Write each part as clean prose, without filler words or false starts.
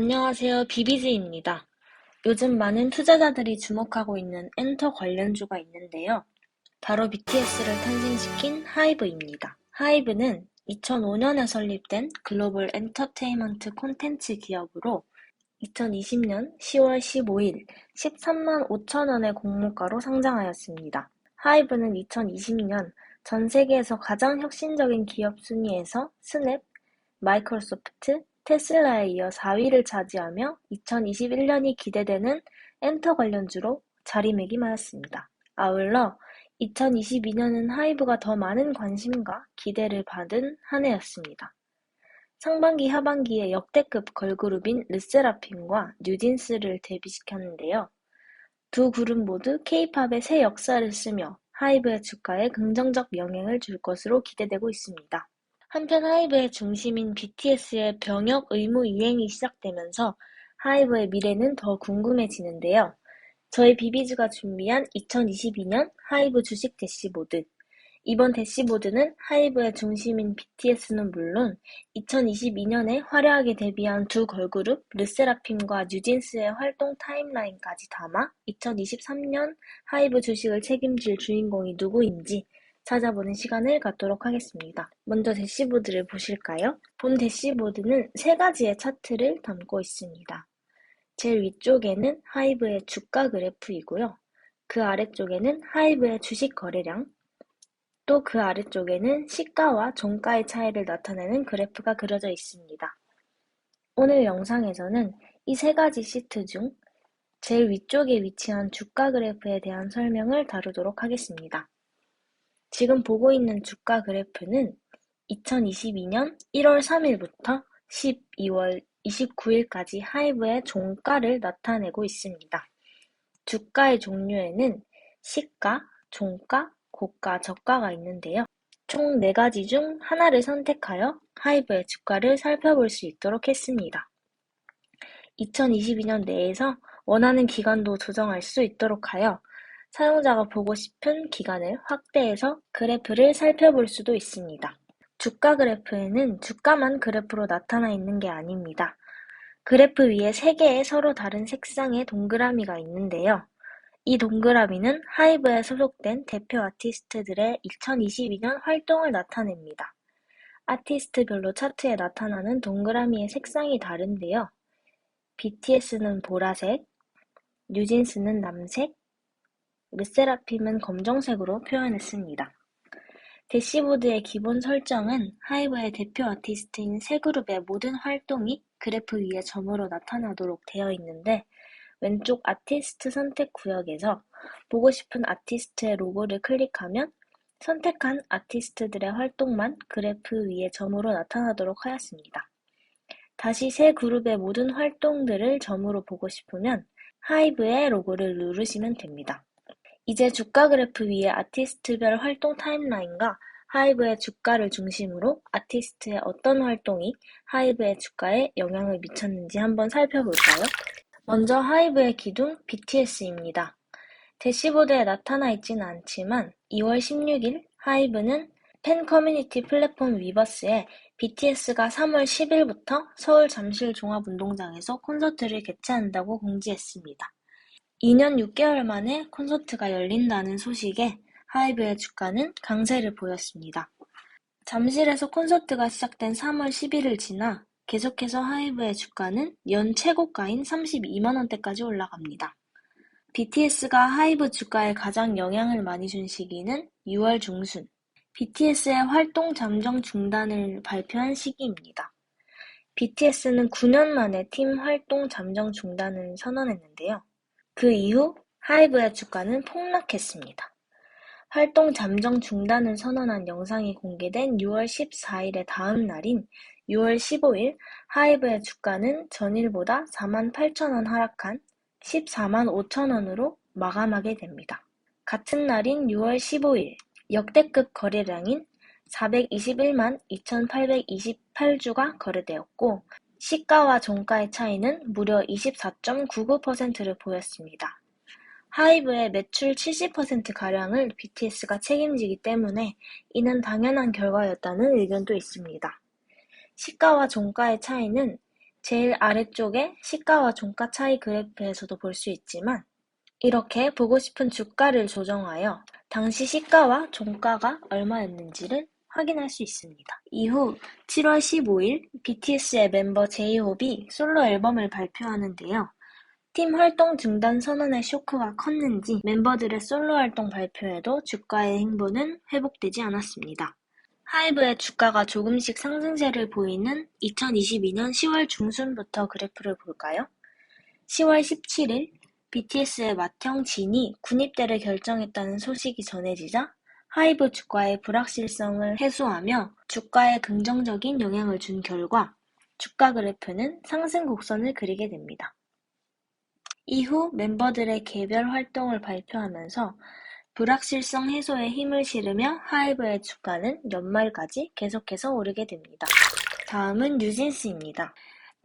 안녕하세요. 비비지입니다. 요즘 많은 투자자들이 주목하고 있는 엔터 관련주가 있는데요. 바로 BTS를 탄생시킨 하이브입니다. 하이브는 2005년에 설립된 글로벌 엔터테인먼트 콘텐츠 기업으로 2020년 10월 15일 13만 5천 원의 공모가로 상장하였습니다. 하이브는 2020년 전 세계에서 가장 혁신적인 기업 순위에서 스냅, 마이크로소프트, 테슬라에 이어 4위를 차지하며 2021년이 기대되는 엔터 관련주로 자리매김하였습니다. 아울러 2022년은 하이브가 더 많은 관심과 기대를 받은 한 해였습니다. 상반기 하반기에 역대급 걸그룹인 르세라핌과 뉴진스를 데뷔시켰는데요. 두 그룹 모두 K-팝의 새 역사를 쓰며 하이브의 주가에 긍정적 영향을 줄 것으로 기대되고 있습니다. 한편 하이브의 중심인 BTS의 병역 의무 이행이 시작되면서 하이브의 미래는 더 궁금해지는데요. 저희 비비즈가 준비한 2022년 하이브 주식 대시보드. 이번 대시보드는 하이브의 중심인 BTS는 물론 2022년에 화려하게 데뷔한 두 걸그룹 르세라핌과 뉴진스의 활동 타임라인까지 담아 2023년 하이브 주식을 책임질 주인공이 누구인지 찾아보는 시간을 갖도록 하겠습니다. 먼저 대시보드를 보실까요? 본 대시보드는 세 가지의 차트를 담고 있습니다. 제일 위쪽에는 하이브의 주가 그래프이고요. 그 아래쪽에는 하이브의 주식 거래량, 또 그 아래쪽에는 시가와 종가의 차이를 나타내는 그래프가 그려져 있습니다. 오늘 영상에서는 이 세 가지 시트 중 제일 위쪽에 위치한 주가 그래프에 대한 설명을 다루도록 하겠습니다. 지금 보고 있는 주가 그래프는 2022년 1월 3일부터 12월 29일까지 하이브의 종가를 나타내고 있습니다. 주가의 종류에는 시가, 종가, 고가, 저가가 있는데요. 총 4가지 중 하나를 선택하여 하이브의 주가를 살펴볼 수 있도록 했습니다. 2022년 내에서 원하는 기간도 조정할 수 있도록 하여 사용자가 보고 싶은 기간을 확대해서 그래프를 살펴볼 수도 있습니다. 주가 그래프에는 주가만 그래프로 나타나 있는 게 아닙니다. 그래프 위에 3개의 서로 다른 색상의 동그라미가 있는데요. 이 동그라미는 하이브에 소속된 대표 아티스트들의 2022년 활동을 나타냅니다. 아티스트별로 차트에 나타나는 동그라미의 색상이 다른데요. BTS는 보라색, 뉴진스는 남색, 르세라핌은 검정색으로 표현했습니다. 대시보드의 기본 설정은 하이브의 대표 아티스트인 세 그룹의 모든 활동이 그래프 위에 점으로 나타나도록 되어 있는데 왼쪽 아티스트 선택 구역에서 보고 싶은 아티스트의 로고를 클릭하면 선택한 아티스트들의 활동만 그래프 위에 점으로 나타나도록 하였습니다. 다시 세 그룹의 모든 활동들을 점으로 보고 싶으면 하이브의 로고를 누르시면 됩니다. 이제 주가 그래프 위에 아티스트별 활동 타임라인과 하이브의 주가를 중심으로 아티스트의 어떤 활동이 하이브의 주가에 영향을 미쳤는지 한번 살펴볼까요? 먼저 하이브의 기둥 BTS입니다. 대시보드에 나타나 있지는 않지만 2월 16일 하이브는 팬 커뮤니티 플랫폼 위버스에 BTS가 3월 10일부터 서울 잠실 종합운동장에서 콘서트를 개최한다고 공지했습니다. 2년 6개월 만에 콘서트가 열린다는 소식에 하이브의 주가는 강세를 보였습니다. 잠실에서 콘서트가 시작된 3월 10일을 지나 계속해서 하이브의 주가는 연 최고가인 32만 원대까지 올라갑니다. BTS가 하이브 주가에 가장 영향을 많이 준 시기는 6월 중순, BTS의 활동 잠정 중단을 발표한 시기입니다. BTS는 9년 만에 팀 활동 잠정 중단을 선언했는데요. 그 이후 하이브의 주가는 폭락했습니다. 활동 잠정 중단을 선언한 영상이 공개된 6월 14일의 다음 날인 6월 15일 하이브의 주가는 전일보다 4만 8천 원 하락한 14만 5천 원으로 마감하게 됩니다. 같은 날인 6월 15일 역대급 거래량인 421만 2,828주가 거래되었고 시가와 종가의 차이는 무려 24.99%를 보였습니다. 하이브의 매출 70%가량을 BTS가 책임지기 때문에 이는 당연한 결과였다는 의견도 있습니다. 시가와 종가의 차이는 제일 아래쪽에 시가와 종가 차이 그래프에서도 볼 수 있지만 이렇게 보고 싶은 주가를 조정하여 당시 시가와 종가가 얼마였는지를 확인할 수 있습니다. 이후 7월 15일 BTS의 멤버 제이홉이 솔로 앨범을 발표하는데요. 팀 활동 중단 선언의 쇼크가 컸는지 멤버들의 솔로 활동 발표에도 주가의 행보는 회복되지 않았습니다. 하이브의 주가가 조금씩 상승세를 보이는 2022년 10월 중순부터 그래프를 볼까요? 10월 17일 BTS의 맏형 진이 군입대를 결정했다는 소식이 전해지자 하이브 주가의 불확실성을 해소하며 주가에 긍정적인 영향을 준 결과 주가 그래프는 상승 곡선을 그리게 됩니다. 이후 멤버들의 개별 활동을 발표하면서 불확실성 해소에 힘을 실으며 하이브의 주가는 연말까지 계속해서 오르게 됩니다. 다음은 뉴진스입니다.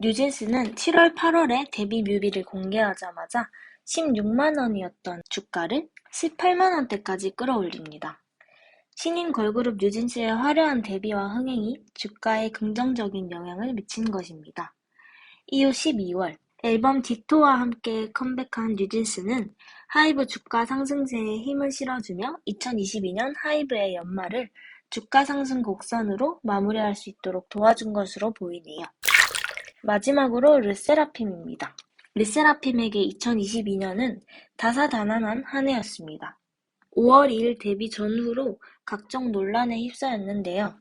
뉴진스는 7월 8월에 데뷔 뮤비를 공개하자마자 16만 원이었던 주가를 18만 원대까지 끌어올립니다. 신인 걸그룹 뉴진스의 화려한 데뷔와 흥행이 주가에 긍정적인 영향을 미친 것입니다. 이후 12월 앨범 디토와 함께 컴백한 뉴진스는 하이브 주가 상승세에 힘을 실어주며 2022년 하이브의 연말을 주가 상승 곡선으로 마무리할 수 있도록 도와준 것으로 보이네요. 마지막으로 르세라핌입니다. 르세라핌에게 2022년은 다사다난한 한 해였습니다. 5월 2일 데뷔 전후로 각종 논란에 휩싸였는데요.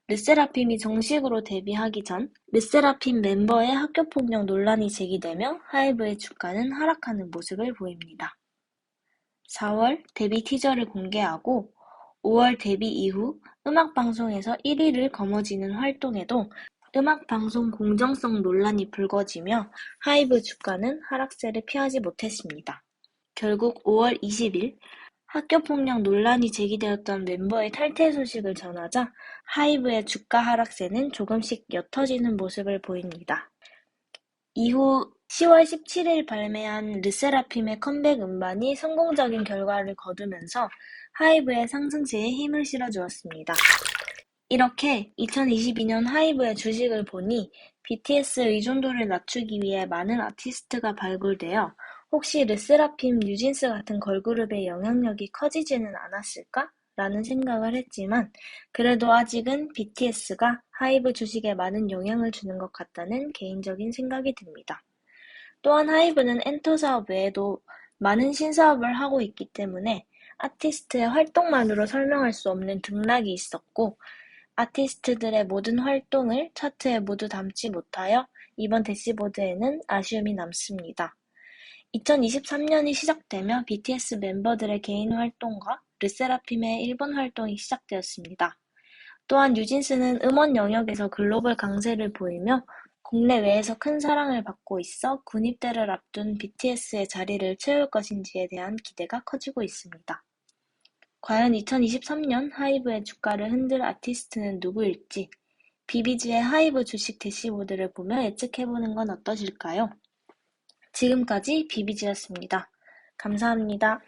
르세라핌이 정식으로 데뷔하기 전 르세라핌 멤버의 학교폭력 논란이 제기되며 하이브의 주가는 하락하는 모습을 보입니다. 4월 데뷔 티저를 공개하고 5월 데뷔 이후 음악방송에서 1위를 거머쥐는 활동에도 음악방송 공정성 논란이 불거지며 하이브 주가는 하락세를 피하지 못했습니다. 결국 5월 20일 학교폭력 논란이 제기되었던 멤버의 탈퇴 소식을 전하자 하이브의 주가 하락세는 조금씩 옅어지는 모습을 보입니다. 이후 10월 17일 발매한 르세라핌의 컴백 음반이 성공적인 결과를 거두면서 하이브의 상승세에 힘을 실어주었습니다. 이렇게 2022년 하이브의 주식을 보니 BTS 의존도를 낮추기 위해 많은 아티스트가 발굴되어 혹시 르세라핌, 뉴진스 같은 걸그룹의 영향력이 커지지는 않았을까? 라는 생각을 했지만 그래도 아직은 BTS가 하이브 주식에 많은 영향을 주는 것 같다는 개인적인 생각이 듭니다. 또한 하이브는 엔터 사업 외에도 많은 신사업을 하고 있기 때문에 아티스트의 활동만으로 설명할 수 없는 등락이 있었고 아티스트들의 모든 활동을 차트에 모두 담지 못하여 이번 대시보드에는 아쉬움이 남습니다. 2023년이 시작되며 BTS 멤버들의 개인 활동과 르세라핌의 일본 활동이 시작되었습니다. 또한 뉴진스는 음원 영역에서 글로벌 강세를 보이며 국내외에서 큰 사랑을 받고 있어 군입대를 앞둔 BTS의 자리를 채울 것인지에 대한 기대가 커지고 있습니다. 과연 2023년 하이브의 주가를 흔들 아티스트는 누구일지 비비지의 하이브 주식 대시보드를 보며 예측해보는 건 어떠실까요? 지금까지 비비지였습니다. 감사합니다.